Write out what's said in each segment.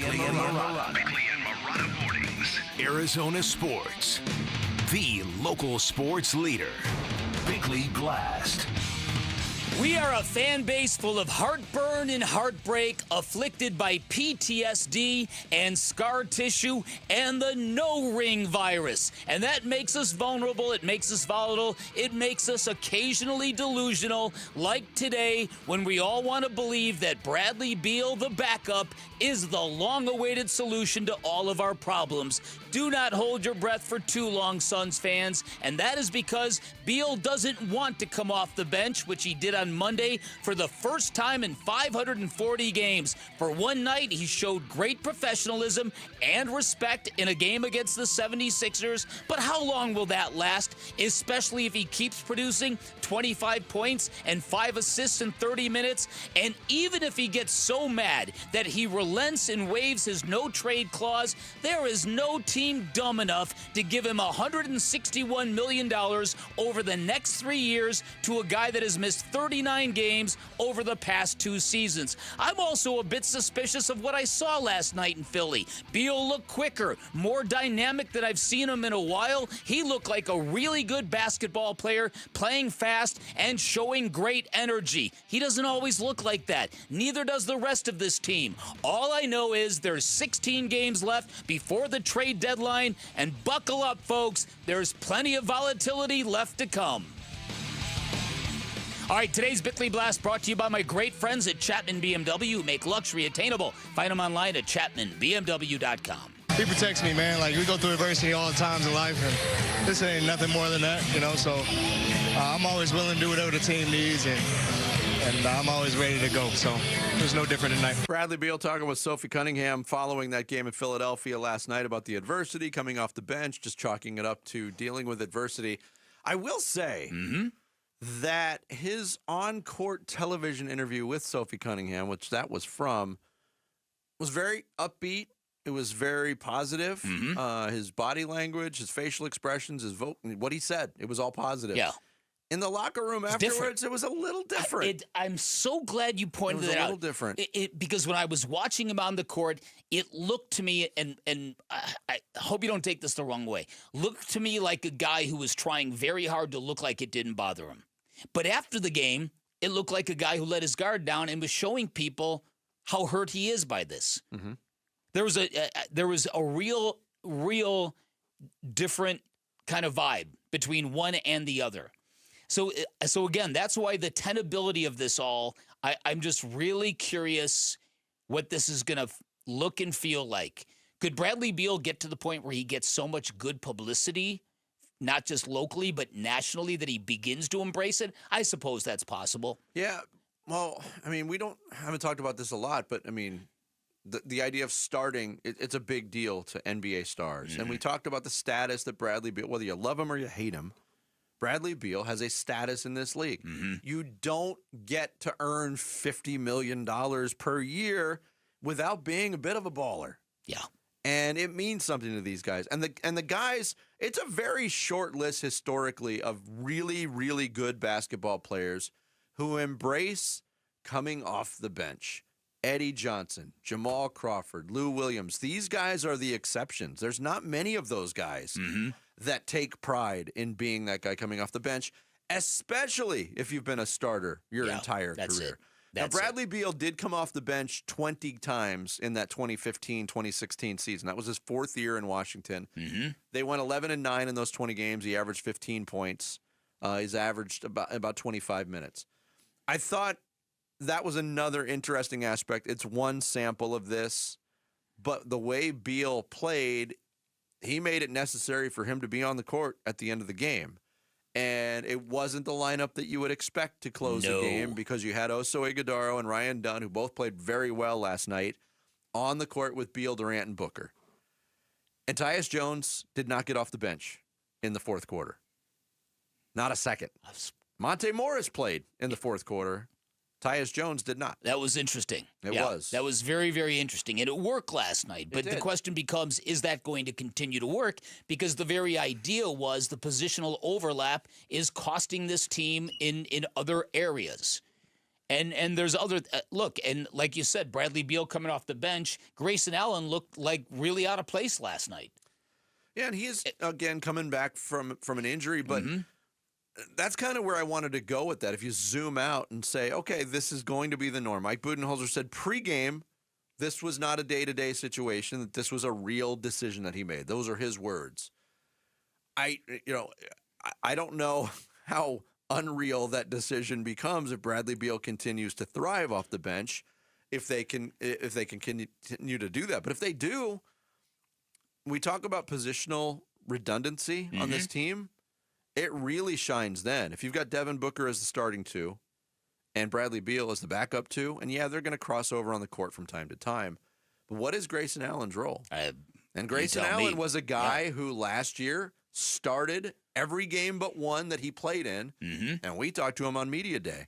Bickley and Marotta Mornings. Arizona Sports. The local sports leader. Bickley Blast. We are a fan base full of heartburn and heartbreak, afflicted by PTSD and scar tissue and the no-ring virus. And that makes us vulnerable, it makes us volatile, it makes us occasionally delusional, like today when we all want to believe that Bradley Beal, the backup, is the long-awaited solution to all of our problems. Do not hold your breath for too long, Suns fans, and that is because Beal doesn't want to come off the bench, which he did on Monday for the first time in 540 games. For one night, he showed great professionalism and respect in a game against the 76ers, but how long will that last, especially if he keeps producing 25 points and 5 assists in 30 minutes? And even if he gets so mad that he relents and waives his no-trade clause, there is no team dumb enough to give him $161 million over the next 3 years to a guy that has missed 39 games over the past 2 seasons. I'm also a bit suspicious of what I saw last night in Philly. Beal looked quicker, more dynamic than I've seen him in a while. He looked like a really good basketball player, playing fast and showing great energy. He doesn't always look like that. Neither does the rest of this team. All I know is there's 16 games left before the trade deadline, and buckle up, folks. There's plenty of volatility left to come. All right, today's Bickley Blast brought to you by my great friends at Chapman BMW, who make luxury attainable. Find them online at chapmanbmw.com. He protects me, man. Like, we go through adversity all the times in life, and this ain't nothing more than that, you know. So I'm always willing to do whatever the team needs, and I'm always ready to go. So there's no different tonight. Bradley Beal talking with Sophie Cunningham following that game in Philadelphia last night about the adversity, coming off the bench, just chalking it up to dealing with adversity. I will say that his on-court television interview with Sophie Cunningham, which that was from, was very upbeat. It was very positive. His body language, his facial expressions, his vote, what he said, it was all positive. Yeah. In the locker room afterwards, it was a little different. I'm so glad you pointed that out. It was a little different. Because when I was watching him on the court, it looked to me, and I hope you don't take this the wrong way, looked to me like a guy who was trying very hard to look like it didn't bother him. But after the game, it looked like a guy who let his guard down and was showing people how hurt he is by this. There was a real different kind of vibe between one and the other. So again, that's why the tenability of this all, I'm just really curious what this is going to look and feel like. Could Bradley Beal get to the point where he gets so much good publicity, not just locally, but nationally, that he begins to embrace it? I suppose that's possible. Yeah. Well, I mean, haven't talked about this a lot, but I mean, the idea of starting, it's a big deal to NBA stars. And we talked about the status that Bradley Beal, whether you love him or you hate him, Bradley Beal has a status in this league. You don't get to earn $50 million per year without being a bit of a baller. Yeah. And it means something to these guys. And the guys, it's a very short list historically of really, really good basketball players who embrace coming off the bench. Eddie Johnson, Jamal Crawford, Lou Williams. These guys are the exceptions. There's not many of those guys that take pride in being that guy coming off the bench, especially if you've been a starter your entire career. Now, Bradley Beal did come off the bench 20 times in that 2015-2016 season. That was his 4th year in Washington. They went 11-9 in those 20 games. He averaged 15 points. He's averaged about 25 minutes. I thought that was another interesting aspect. It's one sample of this, but the way Beal played, he made it necessary for him to be on the court at the end of the game. And it wasn't the lineup that you would expect to close the game, because you had Oso Ighodaro and Ryan Dunn, who both played very well last night, on the court with Beal, Durant, and Booker. And Tyus Jones did not get off the bench in the 4th quarter. Not a second. Monte Morris played in the 4th quarter. Tyus Jones did not. That was interesting. It was. That was very, very interesting. And it worked last night. But the question becomes, is that going to continue to work? Because the very idea was the positional overlap is costing this team in other areas. And there's other look, and like you said, Bradley Beal coming off the bench, Grayson Allen looked like really out of place last night. Yeah, and he is again coming back from an injury, but that's kind of where I wanted to go with that. If you zoom out and say, okay, this is going to be the norm. Mike Budenholzer said pregame, this was not a day-to-day situation, that this was a real decision that he made. Those are his words. I don't know how unreal that decision becomes if Bradley Beal continues to thrive off the bench, if they can continue to do that. But if they do, we talk about positional redundancy on this team. It really shines then. If you've got Devin Booker as the starting 2 and Bradley Beal as the backup 2, and yeah, they're going to cross over on the court from time to time. But what is Grayson Allen's role? And Grayson Allen was a guy who last year started every game but one that he played in, and we talked to him on Media Day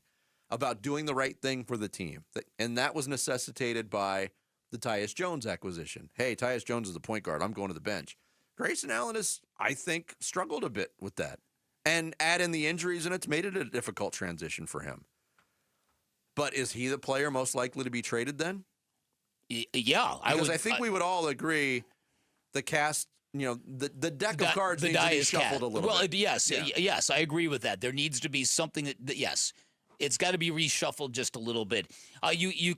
about doing the right thing for the team. And that was necessitated by the Tyus Jones acquisition. Hey, Tyus Jones is the point guard. I'm going to the bench. Grayson Allen has, I think, struggled a bit with that. And add in the injuries, and it's made it a difficult transition for him. But is he the player most likely to be traded then? Yeah. I think we would all agree the cast, the deck of cards needs to be shuffled a little bit. Yes, I agree with that. There needs to be something that yes, it's got to be reshuffled just a little bit. You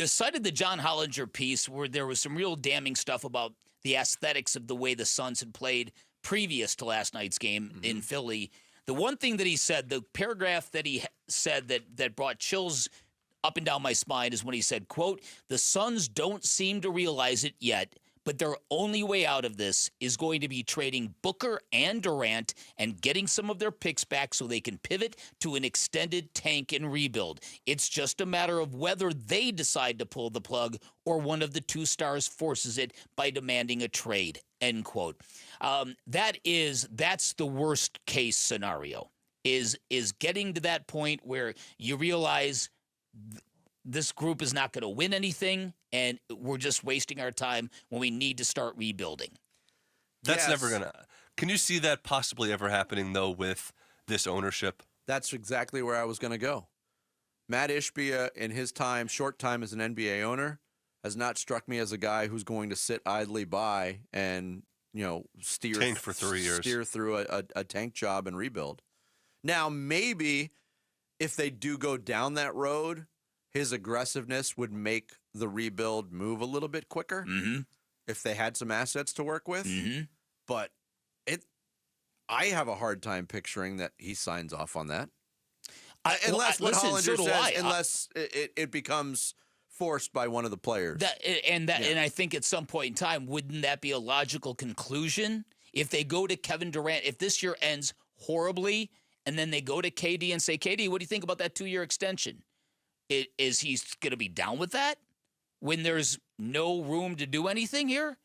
cited the John Hollinger piece where there was some real damning stuff about the aesthetics of the way the Suns had played previous to last night's game in Philly. The one thing that he said, the paragraph that he said that brought chills up and down my spine is when he said, quote, "The Suns don't seem to realize it yet, but their only way out of this is going to be trading Booker and Durant and getting some of their picks back so they can pivot to an extended tank and rebuild. It's just a matter of whether they decide to pull the plug or one of the two stars forces it by demanding a trade," end quote. That's the worst case scenario, is getting to that point where you realize this group is not going to win anything, and we're just wasting our time when we need to start rebuilding. That's never going to... Can you see that possibly ever happening, though, with this ownership? That's exactly where I was going to go. Matt Ishbia, in his short time as an NBA owner, has not struck me as a guy who's going to sit idly by and, steer tank for 3 years, steer through a tank job and rebuild. Now, maybe if they do go down that road, his aggressiveness would make the rebuild move a little bit quicker if they had some assets to work with. But I have a hard time picturing that he signs off on that. Unless it becomes forced by one of the players. And I think at some point in time, wouldn't that be a logical conclusion? If they go to Kevin Durant, if this year ends horribly, and then they go to KD and say, KD, what do you think about that 2-year extension? Is he going to be down with that when there's no room to do anything here?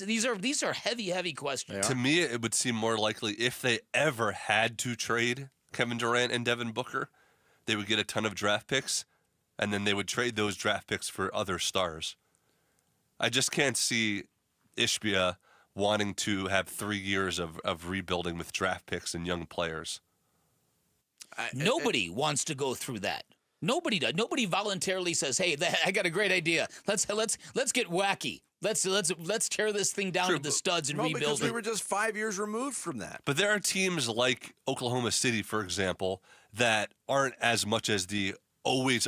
These are heavy questions. To me, it would seem more likely if they ever had to trade Kevin Durant and Devin Booker, they would get a ton of draft picks, and then they would trade those draft picks for other stars. I just can't see Ishbia wanting to have 3 years of rebuilding with draft picks and young players. Nobody wants to go through that. Nobody does. Nobody voluntarily says, "Hey, I got a great idea. Let's get wacky. Let's tear this thing down to the studs and rebuild because it." We were just 5 years removed from that. But there are teams like Oklahoma City, for example, that aren't as much as the always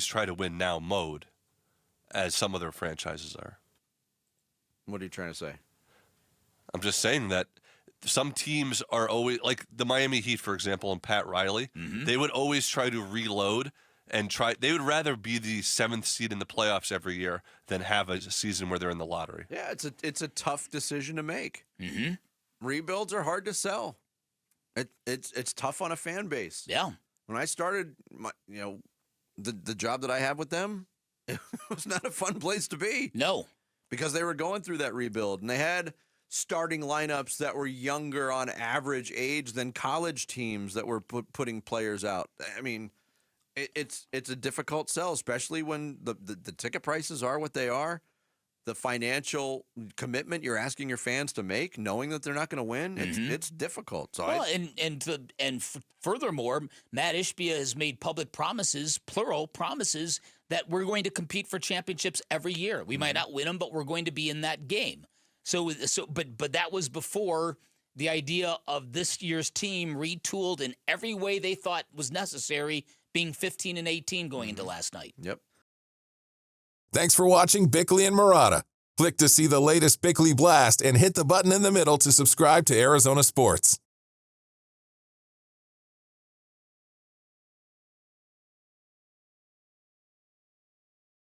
try to win now mode as some other franchises are. What are you trying to say? I'm just saying that some teams are always, like the Miami Heat, for example, and Pat Riley, they would always try to reload and they would rather be the 7th seed in the playoffs every year than have a season where they're in the lottery. Yeah, it's a tough decision to make. Rebuilds are hard to sell. It's tough on a fan base. Yeah. When I started the job that I have with them, it was not a fun place to be. No. Because they were going through that rebuild, and they had starting lineups that were younger on average age than college teams that were putting players out. I mean, it's a difficult sell, especially when the ticket prices are what they are. the financial commitment you're asking your fans to make, knowing that they're not going to win, it's difficult. So furthermore, Matt Ishbia has made public promises, plural promises, that we're going to compete for championships every year. We might not win them, but we're going to be in that game. But that was before the idea of this year's team retooled in every way they thought was necessary, being 15-18 going into last night. Yep. Thanks for watching Bickley and Marotta. Click to see the latest Bickley Blast and hit the button in the middle to subscribe to Arizona Sports.